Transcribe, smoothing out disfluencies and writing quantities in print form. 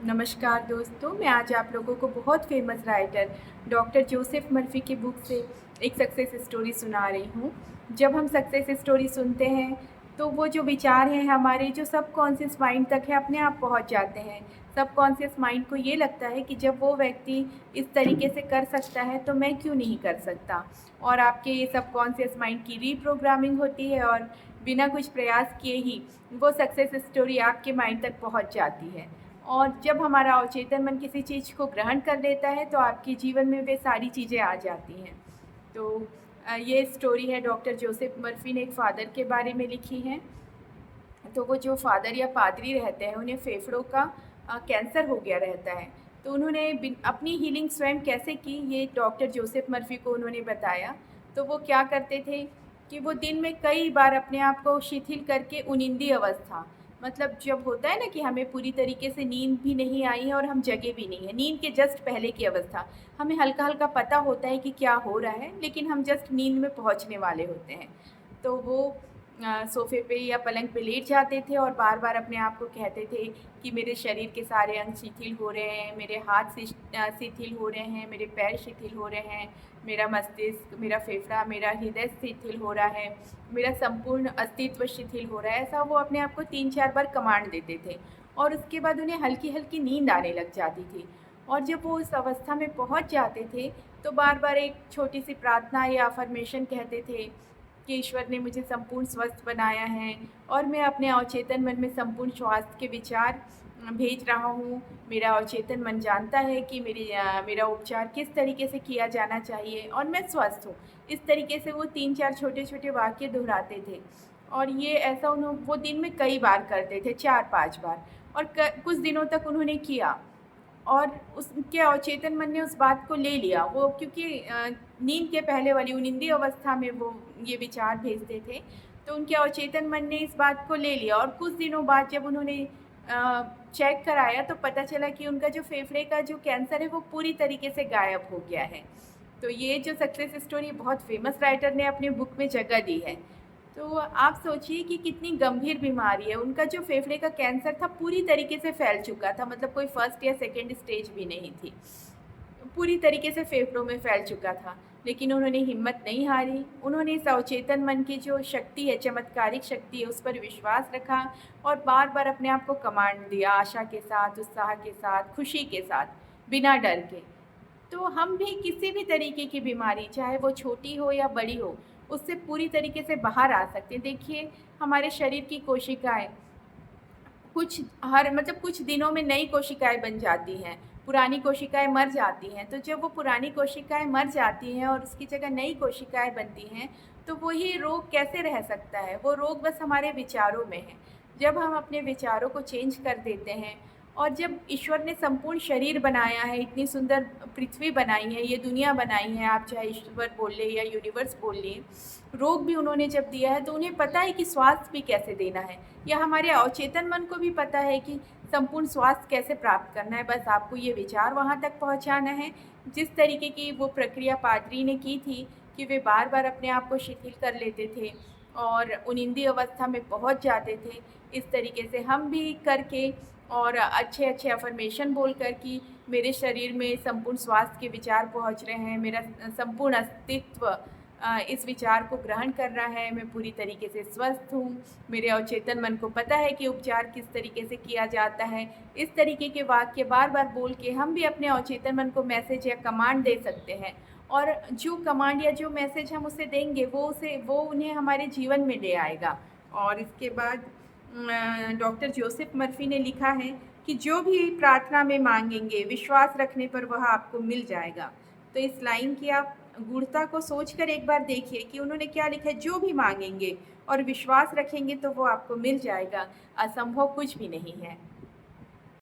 नमस्कार दोस्तों, मैं आज आप लोगों को बहुत famous writer doctor Joseph Murphy की बुक से एक सक्सेस स्टोरी सुना रही हूँ। जब हम सक्सेस स्टोरी सुनते हैं तो वो जो विचार हैं हमारे जो सबकॉन्शियस माइंड तक है अपने आप पहुँच जाते हैं। सबकॉन्शियस माइंड को ये लगता है कि जब वो व्यक्ति इस तरीके से कर सकता है तो मैं क्यों नहीं कर सकता। और आपके ये सबकॉन्शियस माइंड की रीप्रोग्रामिंग होती है और बिना कुछ प्रयास किए ही वो सक्सेस स्टोरी आपके माइंड तक पहुँच जाती है। और जब हमारा अवचेतन मन किसी चीज़ को ग्रहण कर लेता है तो आपके जीवन में वे सारी चीज़ें आ जाती हैं। तो ये स्टोरी है डॉक्टर जोसेफ मर्फी ने एक फ़ादर के बारे में लिखी है। तो वो जो फ़ादर या पादरी रहते हैं उन्हें फेफड़ों का कैंसर हो गया रहता है। तो उन्होंने अपनी हीलिंग स्वयं कैसे की ये डॉक्टर जोसेफ मर्फी को उन्होंने बताया। तो वो क्या करते थे कि वो दिन में कई बार अपने आप को शिथिल करके उनिंदी अवस्था, मतलब जब होता है ना कि हमें पूरी तरीके से नींद भी नहीं आई है और हम जगे भी नहीं हैं, नींद के जस्ट पहले की अवस्था, हमें हल्का-हल्का पता होता है कि क्या हो रहा है, लेकिन हम जस्ट नींद में पहुँचने वाले होते हैं। तो वो सोफ़े पे या पलंग पे लेट जाते थे और बार-बार अपने आप को कहते थे कि मेरे शरीर के सारे अंग शिथिल हो रहे हैं, मेरे हाथ शिथिल हो रहे हैं, मेरे पैर शिथिल हो रहे हैं, मेरा मस्तिष्क, मेरा फेफड़ा, मेरा हृदय शिथिल हो रहा है, मेरा संपूर्ण अस्तित्व शिथिल हो रहा है। ऐसा वो अपने आप को 3-4 बार कमांड देते थे और उसके बाद उन्हें हल्की-हल्की नींद आने लग जाती थी। और जब वो उस अवस्था में पहुँच जाते थे, तो बार-बार एक छोटी-सी प्रार्थना या अफ़र्मेशन कहते थे कि ईश्वर ने मुझे संपूर्ण स्वस्थ बनाया है और मैं अपने अवचेतन मन में संपूर्ण स्वास्थ्य के विचार भेज रहा हूँ। मेरा अवचेतन मन जानता है कि मेरा उपचार किस तरीके से किया जाना चाहिए और मैं स्वस्थ हूँ। इस तरीके से वो 3-4 छोटे-छोटे वाक्य दोहराते थे और ये ऐसा वो दिन में कई बार करते थे, 4-5 बार, और कुछ दिनों तक उन्होंने किया। और उसके अवचेतन मन ने उस बात को ले लिया। वो क्योंकि नींद के पहले वाली उनिंदी अवस्था में वो ये विचार भेजते थे, तो उनके अवचेतन मन ने इस बात को ले लिया और कुछ दिनों बाद जब उन्होंने चेक कराया तो पता चला कि उनका जो फेफड़े का जो कैंसर है वो पूरी तरीके से गायब हो गया है। तो ये जो सक्सेस स्टोरी बहुत फ़ेमस राइटर ने अपने बुक में जगह दी है। तो आप सोचिए कि कितनी गंभीर बीमारी है। उनका जो फेफड़े का कैंसर था पूरी तरीके से फैल चुका था, मतलब कोई फर्स्ट या सेकंड स्टेज भी नहीं थी। पूरी तरीके से फेफड़ों में फैल चुका था, लेकिन उन्होंने हिम्मत नहीं हारी। उन्होंने इस अवचेतन मन की जो शक्ति है, चमत्कारिक शक्ति है, उस पर विश्वास रखा और बार-बार अपने आप को कमांड दिया, आशा के साथ, उत्साह के साथ, खुशी के साथ, बिना डर के। तो हम भी किसी भी तरीके की बीमारी, चाहे वो छोटी हो या बड़ी हो, उससे पूरी तरीके से बाहर आ सकते हैं। देखिए, हमारे शरीर की कोशिकाएँ कुछ दिनों में नई कोशिकाएँ बन जाती हैं, पुरानी कोशिकाएँ मर जाती हैं। तो जब वो पुरानी कोशिकाएँ मर जाती हैं और उसकी जगह नई कोशिकाएँ बनती हैं, तो वही रोग कैसे रह सकता है? वो रोग बस हमारे विचारों में है। जब हम अपने विचारों को चेंज कर देते हैं और जब ईश्वर ने संपूर्ण शरीर बनाया है, इतनी सुंदर पृथ्वी बनाई है, ये दुनिया बनाई है, आप चाहे ईश्वर बोल लें या यूनिवर्स बोल लें, रोग भी उन्होंने जब दिया है तो उन्हें पता है कि स्वास्थ्य भी कैसे देना है, या हमारे अवचेतन मन को भी पता है कि संपूर्ण स्वास्थ्य कैसे प्राप्त करना है। बस आपको ये विचार वहाँ तक पहुँचाना है। जिस तरीके की वो प्रक्रिया पादरी ने की थी कि वे बार-बार अपने आप को शिथिल कर लेते थे और उनिंदी अवस्था में पहुँच जाते थे, इस तरीके से हम भी करके और अच्छे-अच्छे अफ़र्मेशन बोलकर कि मेरे शरीर में संपूर्ण स्वास्थ्य के विचार पहुँच रहे हैं, मेरा संपूर्ण अस्तित्व इस विचार को ग्रहण कर रहा है, मैं पूरी तरीके से स्वस्थ हूँ, मेरे अवचेतन मन को पता है कि उपचार किस तरीके से किया जाता है। इस तरीके के वाक्य बार-बार बोल के हम भी अपने अवचेतन मन को मैसेज या कमांड दे सकते हैं और जो कमांड या जो मैसेज हम उसे देंगे वो उन्हें हमारे जीवन में ले आएगा। और इसके बाद डॉक्टर जोसेफ मर्फी ने लिखा है कि जो भी प्रार्थना में मांगेंगे, विश्वास रखने पर वह आपको मिल जाएगा। तो इस लाइन की आप गूढ़ता को सोचकर एक बार देखिए कि उन्होंने क्या लिखा है, जो भी मांगेंगे और विश्वास रखेंगे तो वो आपको मिल जाएगा। असंभव कुछ भी नहीं है।